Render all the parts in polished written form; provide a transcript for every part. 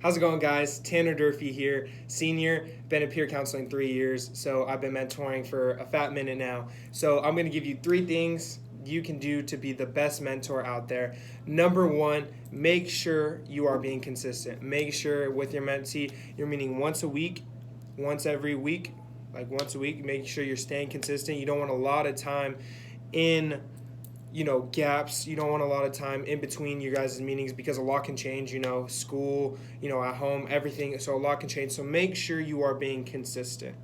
How's it going, guys? Tanner Durfee here, senior, been in peer counseling 3 years, so I've been mentoring for a fat minute now. So I'm going to give you 3 things you can do to be the best mentor out there. Number one, make sure you are being consistent. Make sure with your mentee, you're meeting once a week, once every week, like once a week. Make sure you're staying consistent. You don't want a lot of time in gaps. You don't want a lot of time in between you guys' meetings because a lot can change, school, at home, everything. So a lot can change. So make sure you are being consistent.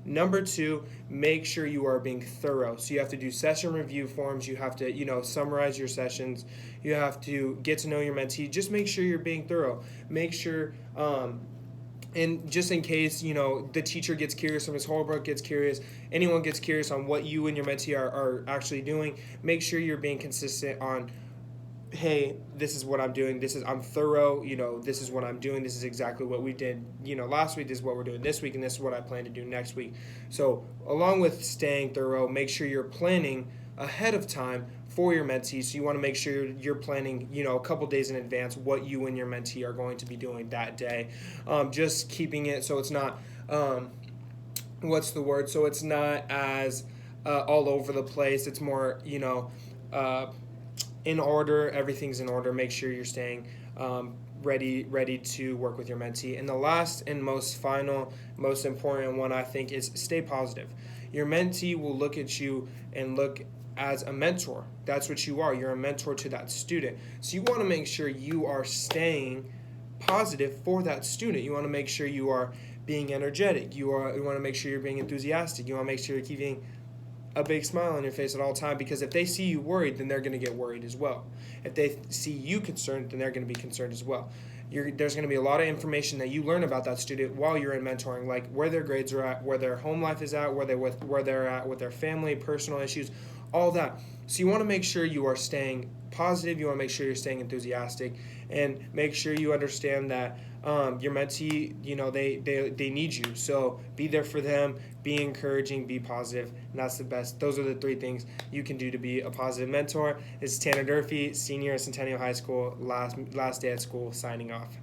Number two, make sure you are being thorough. So you have to do session review forms. You have to, summarize your sessions. You have to get to know your mentee. Just make sure you're being thorough. Make sure, and just in case, the teacher gets curious or Ms. Holbrook gets curious, anyone gets curious on what you and your mentee are actually doing, make sure you're being consistent on, hey, this is what I'm doing. I'm thorough. This is what I'm doing. This is exactly what we did, last week. This is what we're doing this week, and this is what I plan to do next week. So along with staying thorough, make sure you're planning ahead of time for your mentee. So you want to make sure you're planning, a couple days in advance what you and your mentee are going to be doing that day. Just keeping it so it's not, So it's not as all over the place. It's more, in order. Everything's in order. Make sure you're staying ready to work with your mentee. And the last and most important one, I think, is stay positive. Your mentee will look at you and look as a mentor. That's what you are. You're a mentor to that student. So you want to make sure you are staying positive for that student. You want to make sure you are being energetic. You want to make sure you're being enthusiastic. You want to make sure you're keeping a big smile on your face at all time, because if they see you worried, then they're going to get worried as well. If they see you concerned, then they're going to be concerned as well. There's going to be a lot of information that you learn about that student while you're in mentoring, like where their grades are at, where their home life is at, where they're at with their family, personal issues, all that. So you want to make sure you are staying positive. You want to make sure you're staying enthusiastic, and make sure you understand that your mentee, they need you. So be there for them, be encouraging, be positive, and that's the best. Those are the 3 things you can do to be a positive mentor. This is Tanner Durfee, senior at Centennial High School, last day at school, signing off.